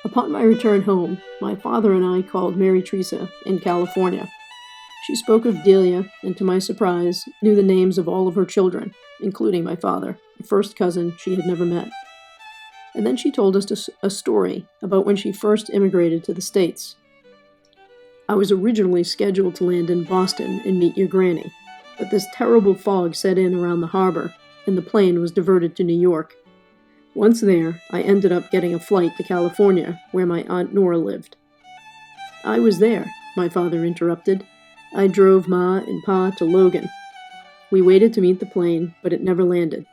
Upon my return home, my father and I called Mary Teresa in California. She spoke of Delia, and to my surprise, knew the names of all of her children, including my father, a first cousin she had never met. And then she told us a story about when she first immigrated to the States. I was originally scheduled to land in Boston and meet your granny, but this terrible fog set in around the harbor, and the plane was diverted to New York. Once there, I ended up getting a flight to California, where my Aunt Nora lived. I was there, my father interrupted. I drove Ma and Pa to Logan. We waited to meet the plane, but it never landed.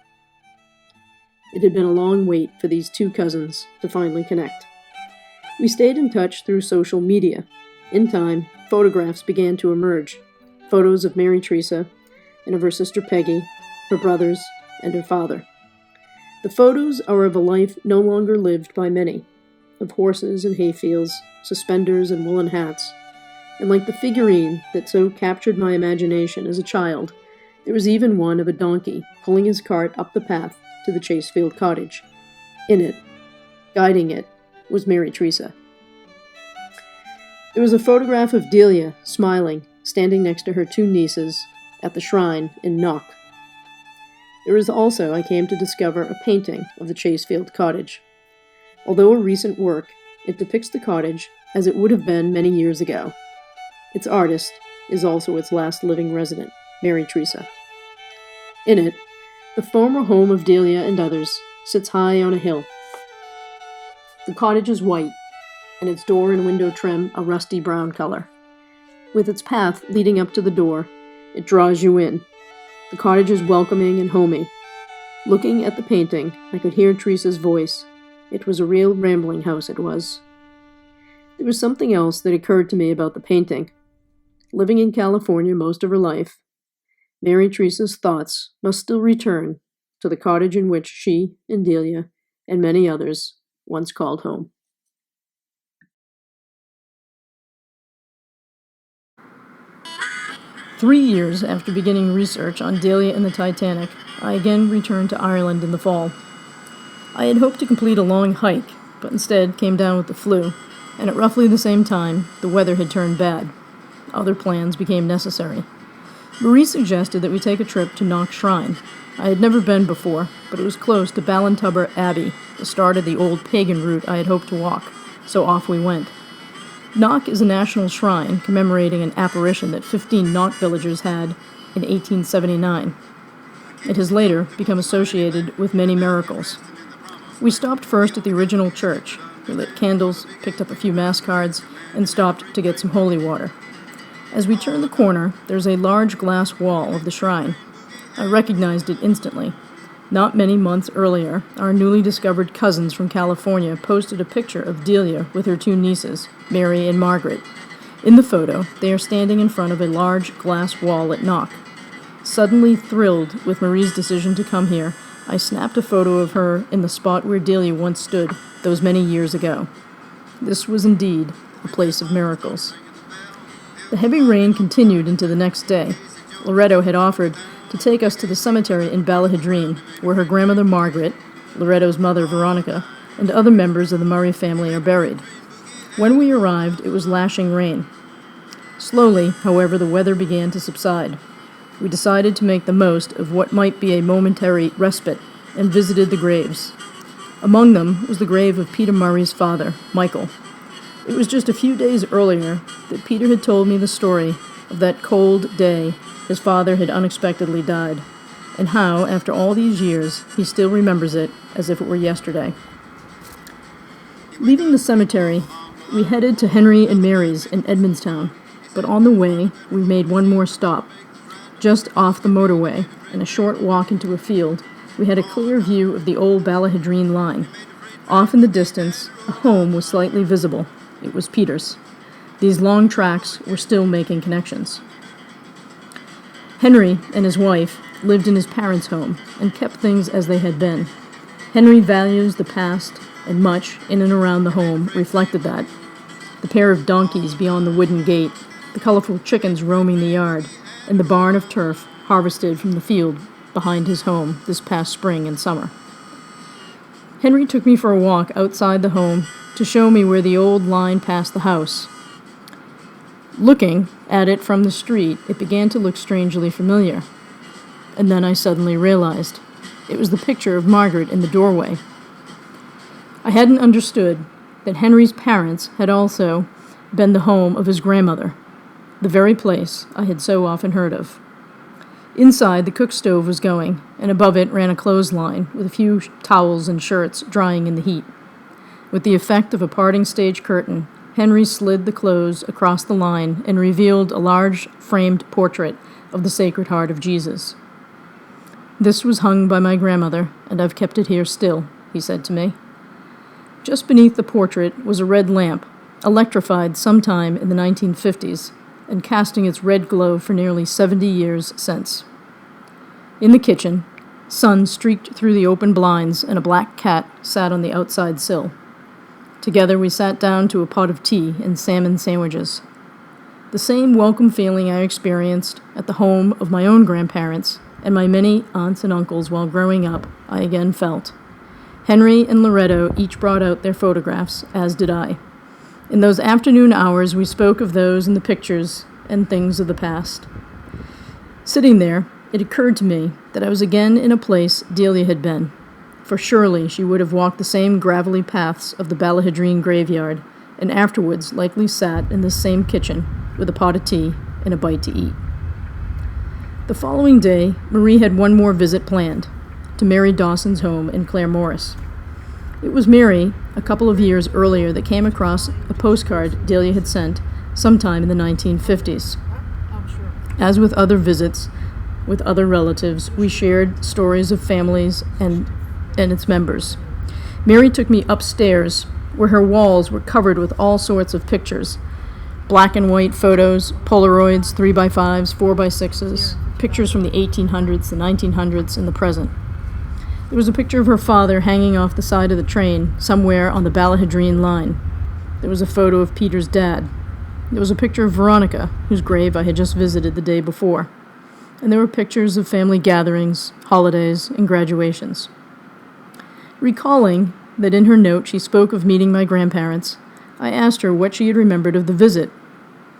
It had been a long wait for these two cousins to finally connect. We stayed in touch through social media. In time, photographs began to emerge. Photos of Mary Teresa and of her sister Peggy, her brothers, and her father. The photos are of a life no longer lived by many, of horses and hayfields, suspenders and woolen hats, and like the figurine that so captured my imagination as a child, there was even one of a donkey pulling his cart up the path to the Chasefield cottage. In it, guiding it, was Mary Teresa. There was a photograph of Delia, smiling, standing next to her two nieces, at the shrine in Knock. There is also, I came to discover, a painting of the Chasefield cottage. Although a recent work, it depicts the cottage as it would have been many years ago. Its artist is also its last living resident, Mary Teresa. In it, the former home of Delia and others sits high on a hill. The cottage is white, and its door and window trim a rusty brown color. With its path leading up to the door, it draws you in. The cottage is welcoming and homey. Looking at the painting, I could hear Teresa's voice. It was a real rambling house, it was. There was something else that occurred to me about the painting. Living in California most of her life, Mary Teresa's thoughts must still return to the cottage in which she and Delia and many others once called home. "3 years after beginning research on Delia and the Titanic, I again returned to Ireland in the fall. I had hoped to complete a long hike, but instead came down with the flu, and at roughly the same time, the weather had turned bad. Other plans became necessary. Marie suggested that we take a trip to Knock Shrine. I had never been before, but it was close to Ballintubber Abbey, the start of the old pagan route I had hoped to walk, so off we went. Knock is a national shrine commemorating an apparition that 15 Knock villagers had in 1879. It has later become associated with many miracles. We stopped first at the original church. We lit candles, picked up a few mass cards, and stopped to get some holy water. As we turned the corner, there's a large glass wall of the shrine. I recognized it instantly. Not many months earlier, our newly discovered cousins from California posted a picture of Delia with her two nieces, Mary and Margaret. In the photo, they are standing in front of a large glass wall at Knock. Suddenly thrilled with Marie's decision to come here, I snapped a photo of her in the spot where Delia once stood, those many years ago. This was indeed a place of miracles. The heavy rain continued into the next day. Loretto had offered to take us to the cemetery in Ballahadreen, where her grandmother Margaret, Loretto's mother Veronica, and other members of the Murray family are buried. When we arrived, it was lashing rain. Slowly, however, the weather began to subside. We decided to make the most of what might be a momentary respite and visited the graves. Among them was the grave of Peter Murray's father, Michael. It was just a few days earlier that Peter had told me the story of that cold day his father had unexpectedly died, and how, after all these years, he still remembers it as if it were yesterday. Leaving the cemetery, we headed to Henry and Mary's in Edmondstown, but on the way, we made one more stop. Just off the motorway, and a short walk into a field, we had a clear view of the old Ballahadreen line. Off in the distance, a home was slightly visible. It was Peter's. These long tracks were still making connections. Henry and his wife lived in his parents' home and kept things as they had been. Henry values the past, and much in and around the home reflected that. The pair of donkeys beyond the wooden gate, the colorful chickens roaming the yard, and the barn of turf harvested from the field behind his home this past spring and summer. Henry took me for a walk outside the home to show me where the old line passed the house. Looking at it from the street, it began to look strangely familiar. And then I suddenly realized it was the picture of Margaret in the doorway. I hadn't understood that Henry's parents had also been the home of his grandmother, the very place I had so often heard of. Inside, the cook stove was going, and above it ran a clothesline with a few towels and shirts drying in the heat. With the effect of a parting stage curtain, Henry slid the clothes across the line and revealed a large framed portrait of the Sacred Heart of Jesus. "This was hung by my grandmother, and I've kept it here still," he said to me. Just beneath the portrait was a red lamp, electrified sometime in the 1950s, and casting its red glow for nearly 70 years since. In the kitchen, sun streaked through the open blinds, and a black cat sat on the outside sill. Together we sat down to a pot of tea and salmon sandwiches. The same welcome feeling I experienced at the home of my own grandparents and my many aunts and uncles while growing up, I again felt. Henry and Loretto each brought out their photographs, as did I. In those afternoon hours, we spoke of those in the pictures and things of the past. Sitting there, it occurred to me that I was again in a place Delia had been, for surely she would have walked the same gravelly paths of the Ballahidrine graveyard, and afterwards likely sat in this same kitchen with a pot of tea and a bite to eat. The following day, Marie had one more visit planned, to Mary Dawson's home in Clare Morris. It was Mary, a couple of years earlier, that came across a postcard Delia had sent sometime in the 1950s. As with other visits with other relatives, we shared stories of families and its members. Mary took me upstairs, where her walls were covered with all sorts of pictures. Black and white photos, Polaroids, 3x5s, 4x6s, pictures from the 1800s, the 1900s, and the present. There was a picture of her father hanging off the side of the train, somewhere on the Ballahidrine line. There was a photo of Peter's dad. There was a picture of Veronica, whose grave I had just visited the day before. And there were pictures of family gatherings, holidays, and graduations. Recalling that in her note she spoke of meeting my grandparents, I asked her what she had remembered of the visit.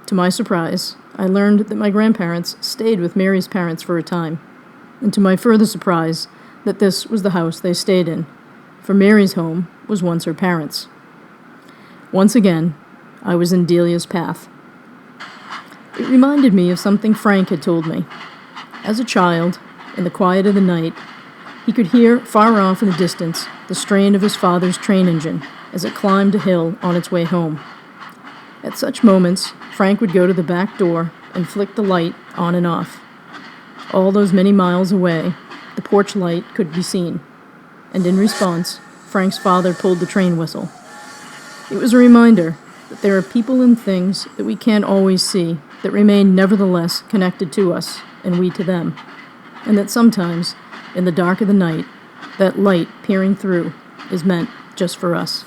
To my surprise, I learned that my grandparents stayed with Mary's parents for a time, and to my further surprise, that this was the house they stayed in, for Mary's home was once her parents'. Once again, I was in Delia's path. It reminded me of something Frank had told me. As a child, in the quiet of the night, he could hear far off in the distance the strain of his father's train engine as it climbed a hill on its way home. At such moments, Frank would go to the back door and flick the light on and off. All those many miles away, the porch light could be seen, and in response, Frank's father pulled the train whistle. It was a reminder that there are people and things that we can't always see that remain nevertheless connected to us, and we to them, and that sometimes, in the dark of the night, that light peering through is meant just for us.